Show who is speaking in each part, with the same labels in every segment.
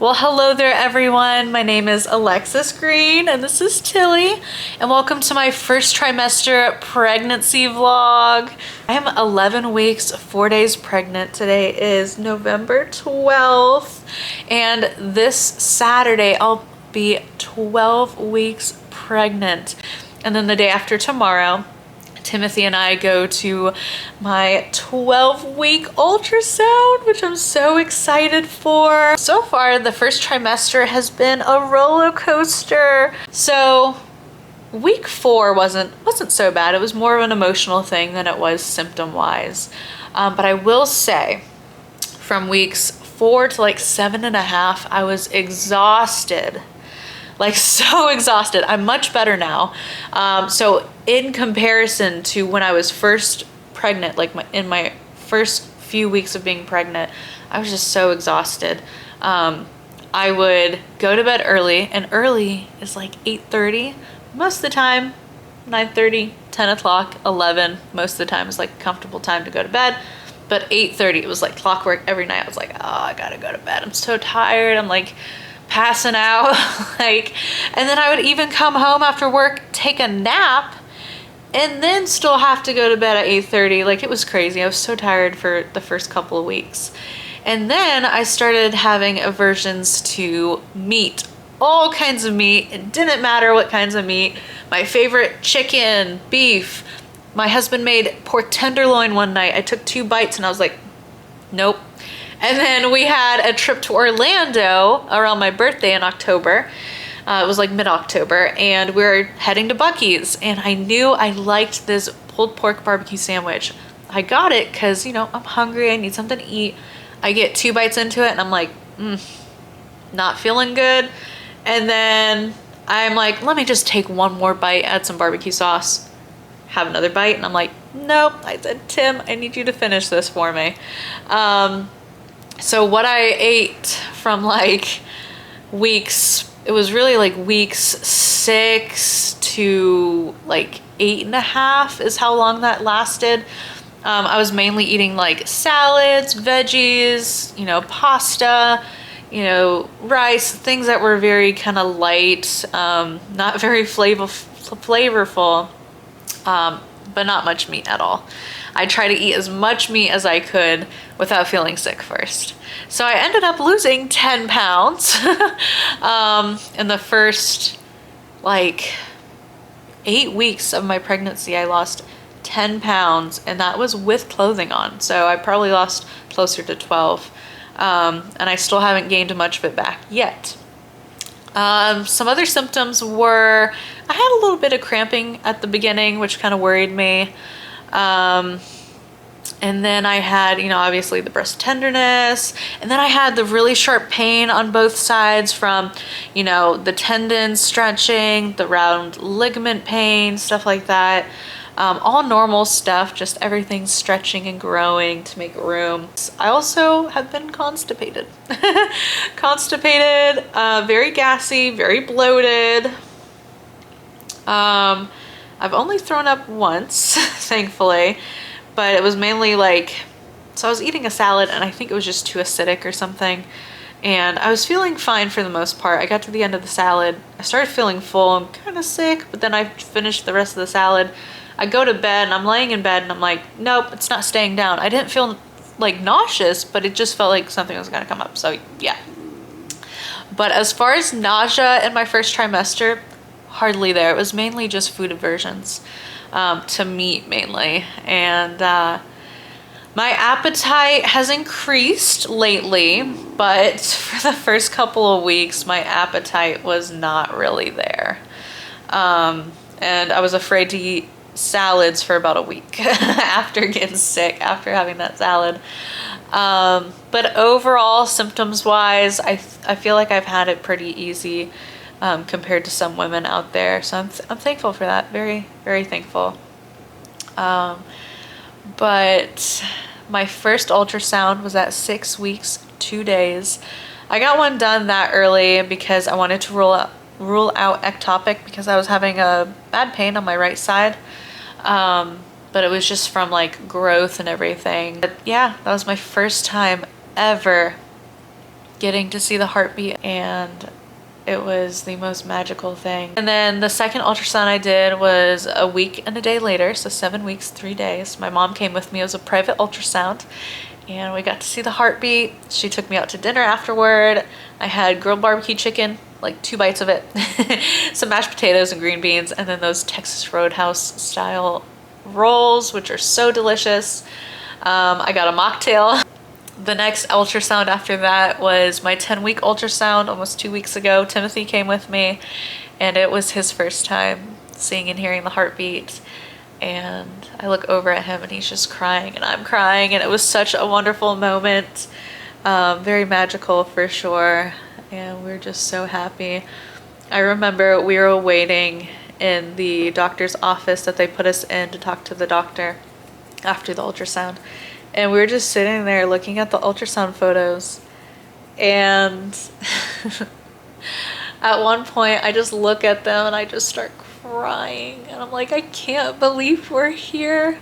Speaker 1: Well, hello there, everyone. My name is Alexis Green, and this is Tilly, and welcome to my first trimester pregnancy vlog. I am 11 weeks, 4 days pregnant. Today is November 12th, and this Saturday I'll be 12 weeks pregnant. And then the day after tomorrow, Timothy and I go to my 12-week ultrasound, which I'm so excited for. So far, the first trimester has been a roller coaster. So week 4 wasn't so bad. It was more of an emotional thing than it was symptom-wise. But I will say, from weeks 4 to like 7.5, I was exhausted. Like so exhausted. I'm much better now. So in comparison to when I was first pregnant, like in my first few weeks of being pregnant, I was just so exhausted. I would go to bed early, and early is like 8:30. Most of the time, 9:30, 10 o'clock, 11. Most of the time is like a comfortable time to go to bed. But 8:30, it was like clockwork every night. I was like, oh, I gotta go to bed. I'm so tired. I'm like passing out. And then I would even come home after work, take a nap, and then still have to go to bed at 8:30. Like, it was crazy. I was so tired for the first couple of weeks. And then I started having aversions to meat. All kinds of meat. It didn't matter what kinds of meat. My favorite: chicken, beef. My husband made pork tenderloin one night. I took 2 bites and I was like, nope. And then we had a trip to Orlando around my birthday in October. It was like mid-October, and we were heading to Buc-ee's, and I knew I liked this pulled pork barbecue sandwich. I got it because, you know, I'm hungry, I need something to eat. I get 2 bites into it and I'm like, not feeling good. And then I'm like, let me just take one more bite, add some barbecue sauce, have another bite, and I'm like, nope. I said, Tim, I need you to finish this for me. So what I ate from like weeks, it was really like weeks 6 to like 8.5 is how long that lasted. I was mainly eating like salads, veggies, you know, pasta, you know, rice, things that were very kind of light, not very flavorful, but not much meat at all. I tried to eat as much meat as I could without feeling sick first. So I ended up losing 10 pounds in the first like 8 weeks of my pregnancy. I lost 10 pounds, and that was with clothing on. So I probably lost closer to 12. And I still haven't gained much of it back yet. Some other symptoms were, I had a little bit of cramping at the beginning, which kind of worried me. And then I had, you know, obviously the breast tenderness, and then I had the really sharp pain on both sides from, you know, the tendons stretching, the round ligament pain, stuff like that. All normal stuff, just everything stretching and growing to make room. I also have been constipated. Constipated, very gassy, very bloated. I've only thrown up once, thankfully, but it was mainly like, so I was eating a salad and I think it was just too acidic or something. And I was feeling fine for the most part. I got to the end of the salad. I started feeling full and kind of sick, but then I finished the rest of the salad. I go to bed and I'm laying in bed and I'm like, nope, it's not staying down. I didn't feel like nauseous, but it just felt like something was gonna come up. So yeah. But as far as nausea in my first trimester, hardly there. It was mainly just food aversions to meat mainly. And my appetite has increased lately, but for the first couple of weeks, my appetite was not really there. And I was afraid to eat salads for about a week after getting sick, after having that salad. But overall, symptoms wise, I feel like I've had it pretty easy compared to some women out there. So I'm thankful for that. Very, very thankful. But my first ultrasound was at 6 weeks, 2 days. I got one done that early because I wanted to rule out ectopic because I was having a bad pain on my right side. But it was just from like growth and everything. But yeah, that was my first time ever getting to see the heartbeat, and it was the most magical thing. And then the second ultrasound I did was a week and a day later, so 7 weeks, 3 days. My mom came with me. It was a private ultrasound, and we got to see the heartbeat. She took me out to dinner afterward. I had grilled barbecue chicken, like 2 bites of it, some mashed potatoes and green beans, and then those Texas Roadhouse style rolls, which are so delicious. I got a mocktail. The next ultrasound after that was my 10-week ultrasound almost 2 weeks ago. Timothy came with me, and it was his first time seeing and hearing the heartbeat. And I look over at him and he's just crying and I'm crying, and it was such a wonderful moment. Very magical for sure, and we're just so happy. I remember we were waiting in the doctor's office that they put us in to talk to the doctor after the ultrasound. And we were just sitting there looking at the ultrasound photos, and at one point I just look at them and I just start crying, and I'm like, I can't believe we're here.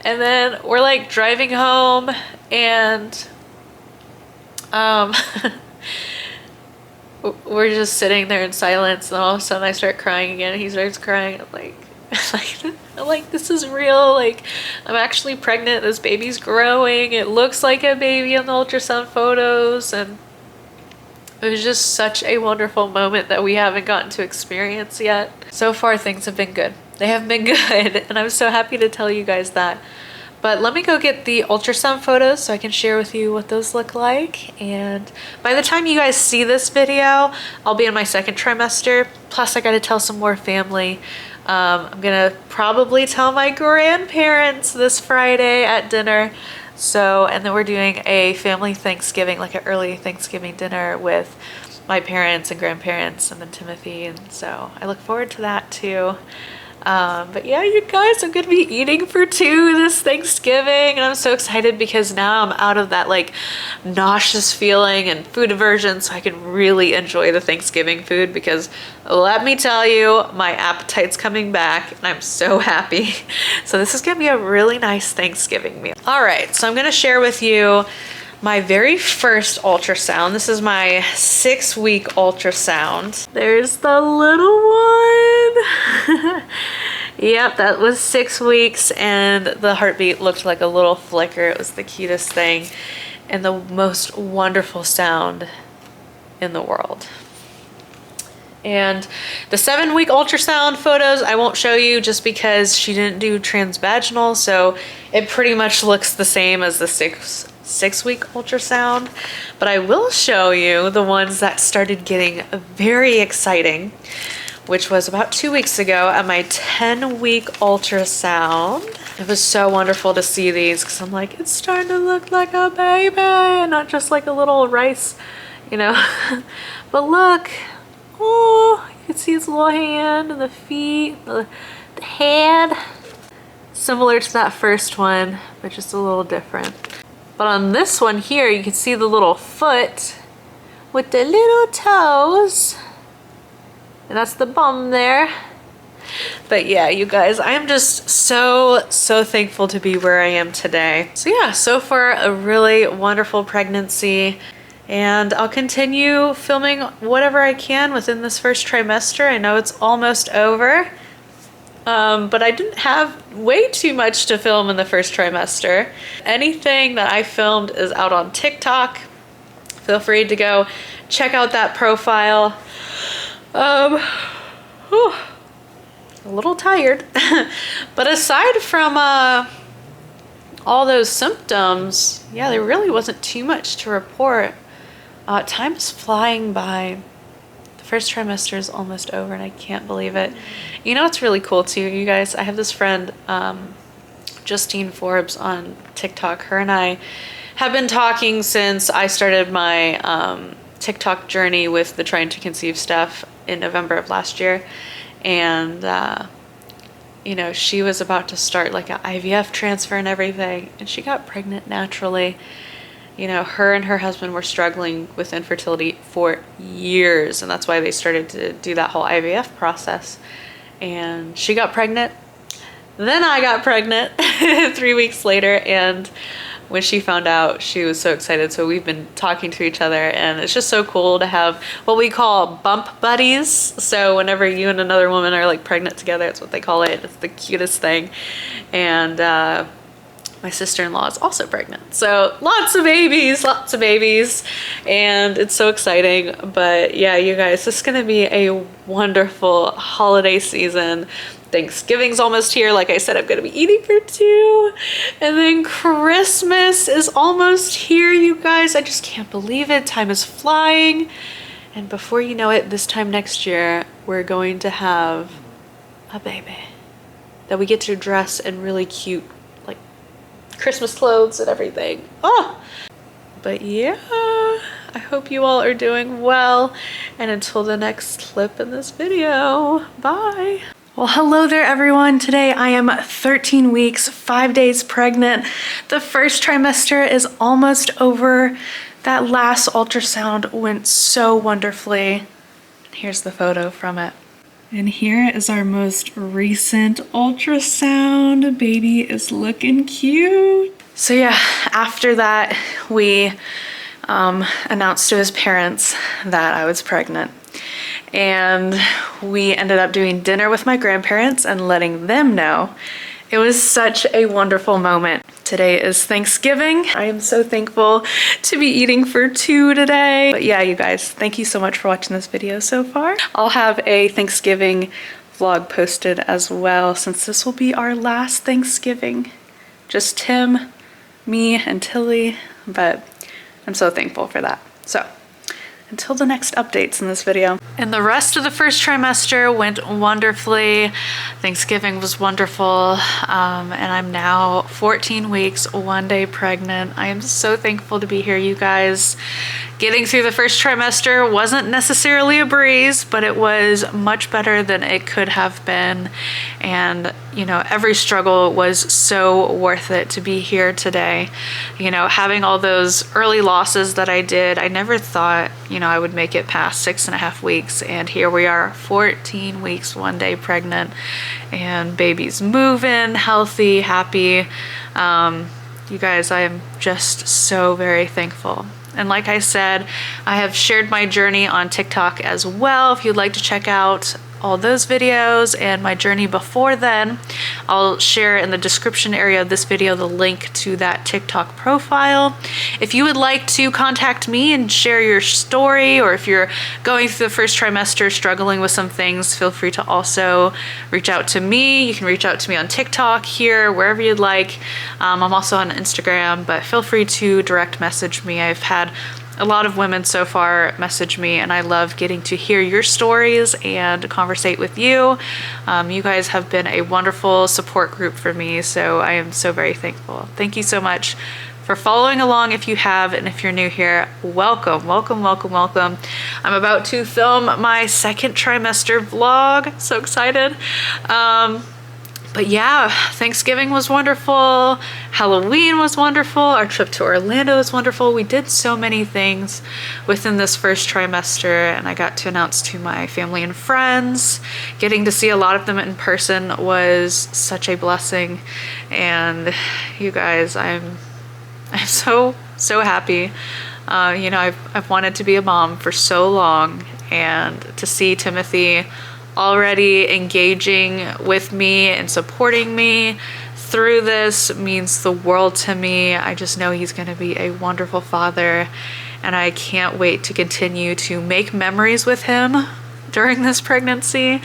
Speaker 1: And then we're like driving home, and we're just sitting there in silence, and all of a sudden I start crying again, and he starts crying. I'm like, this is real. Like, I'm actually pregnant. This baby's growing. It looks like a baby in the ultrasound photos. And it was just such a wonderful moment that we haven't gotten to experience yet. So far, things have been good. They have been good. And I'm so happy to tell you guys that. But let me go get the ultrasound photos so I can share with you what those look like. And by the time you guys see this video, I'll be in my second trimester. Plus, I got to tell some more family. I'm gonna probably tell my grandparents this Friday at dinner. So, and then we're doing a family Thanksgiving, like an early Thanksgiving dinner with my parents and grandparents and then Timothy. And so I look forward to that too. But yeah, you guys, I'm gonna be eating for 2 this Thanksgiving, and I'm so excited because now I'm out of that like nauseous feeling and food aversion, so I can really enjoy the Thanksgiving food, because let me tell you, my appetite's coming back and I'm so happy. So this is gonna be a really nice Thanksgiving meal. All right, so I'm gonna share with you my very first ultrasound. This is my 6-week ultrasound. There's the little one. Yep, that was 6 weeks, and the heartbeat looked like a little flicker. It was the cutest thing and the most wonderful sound in the world. And the 7-week ultrasound photos I won't show you just because she didn't do transvaginal, so it pretty much looks the same as the six-week ultrasound. But I will show you the ones that started getting very exciting, which was about 2 weeks ago at my 10-week ultrasound. It was so wonderful to see these, because I'm like, it's starting to look like a baby, not just like a little rice, you know. But look, oh, you can see its little hand and the feet, the head. Similar to that first one, but just a little different. But on this one here, you can see the little foot with the little toes. And that's the bum there. But yeah, you guys, I am just so thankful to be where I am today. So yeah, so far a really wonderful pregnancy. And I'll continue filming whatever I can within this first trimester. I know it's almost over. But I didn't have way too much to film in the first trimester. Anything that I filmed is out on TikTok. Feel free to go check out that profile. A little tired. But aside from all those symptoms, yeah, there really wasn't too much to report. Time is flying by. The first trimester is almost over and I can't believe it. You know what's really cool too, you guys? I have this friend, Justine Forbes on TikTok. Her and I have been talking since I started my TikTok journey with the Trying to Conceive stuff in November of last year. And you know, she was about to start like an IVF transfer and everything, and she got pregnant naturally. You know, her and her husband were struggling with infertility for years, and that's why they started to do that whole IVF process. And she got pregnant. Then I got pregnant 3 weeks later, and when she found out, she was so excited. So we've been talking to each other, and it's just so cool to have what we call bump buddies. So whenever you and another woman are like pregnant together, that's what they call it. It's the cutest thing. And my sister-in-law is also pregnant. So lots of babies, and it's so exciting. But yeah, you guys, this is gonna be a wonderful holiday season. Thanksgiving's almost here. Like I said, I'm gonna be eating for 2. And then Christmas is almost here, you guys. I just can't believe it. Time is flying. And before you know it, this time next year, we're going to have a baby that we get to dress in really cute, like Christmas clothes and everything. Oh, but yeah, I hope you all are doing well. And until the next clip in this video, bye. Well, hello there everyone. Today I am 13 weeks, 5 days pregnant. The first trimester is almost over. That last ultrasound went so wonderfully. Here's the photo from it. And here is our most recent ultrasound. Baby is looking cute. So yeah, after that, we announced to his parents that I was pregnant. And we ended up doing dinner with my grandparents and letting them know. It was such a wonderful moment. Today is Thanksgiving. I am so thankful to be eating for 2 today. But yeah, you guys, thank you so much for watching this video so far. I'll have a Thanksgiving vlog posted as well, since this will be our last Thanksgiving. Just Tim, me, and Tilly, but I'm so thankful for that. So, until the next updates in this video. And the rest of the first trimester went wonderfully. Thanksgiving was wonderful. And I'm now 14 weeks, 1 day pregnant. I am so thankful to be here, you guys. Getting through the first trimester wasn't necessarily a breeze, but it was much better than it could have been. And, you know, every struggle was so worth it to be here today. You know, having all those early losses that I did, I never thought, you know, I would make it past 6.5 weeks. And here we are, 14 weeks, 1 day pregnant, and baby's moving, healthy, happy. You guys, I am just so very thankful. And like I said, I have shared my journey on TikTok as well. If you'd like to check out all those videos and my journey before then, I'll share in the description area of this video the link to that TikTok profile. If you would like to contact me and share your story, or if you're going through the first trimester struggling with some things, feel free to also reach out to me. You can reach out to me on TikTok, here, wherever you'd like. I'm also on Instagram, but feel free to direct message me. I've had a lot of women so far message me, and I love getting to hear your stories and conversate with you. You guys have been a wonderful support group for me, so I am so very thankful. Thank you so much for following along if you have, and if you're new here, welcome, welcome, welcome, welcome. I'm about to film my second trimester vlog. So excited. But yeah, Thanksgiving was wonderful. Halloween was wonderful. Our trip to Orlando was wonderful. We did so many things within this first trimester, and I got to announce to my family and friends. Getting to see a lot of them in person was such a blessing. And you guys, I'm so happy. You know, I've wanted to be a mom for so long, and to see Timothy already engaging with me and supporting me through this means the world to me. I just know he's going to be a wonderful father, and I can't wait to continue to make memories with him during this pregnancy,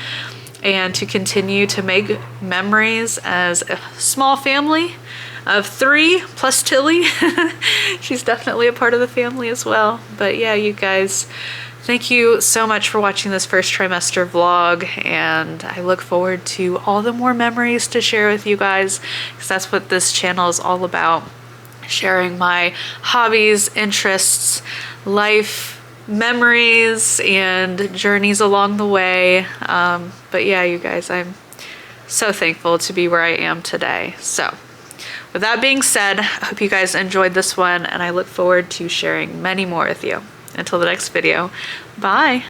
Speaker 1: and to continue to make memories as a small family of 3 plus Tilly. She's definitely a part of the family as well. But yeah, you guys, thank you so much for watching this first trimester vlog, and I look forward to all the more memories to share with you guys, because that's what this channel is all about. Sharing my hobbies, interests, life, memories, and journeys along the way. But yeah, you guys, I'm so thankful to be where I am today. So with that being said, I hope you guys enjoyed this one, and I look forward to sharing many more with you. Until the next video, bye.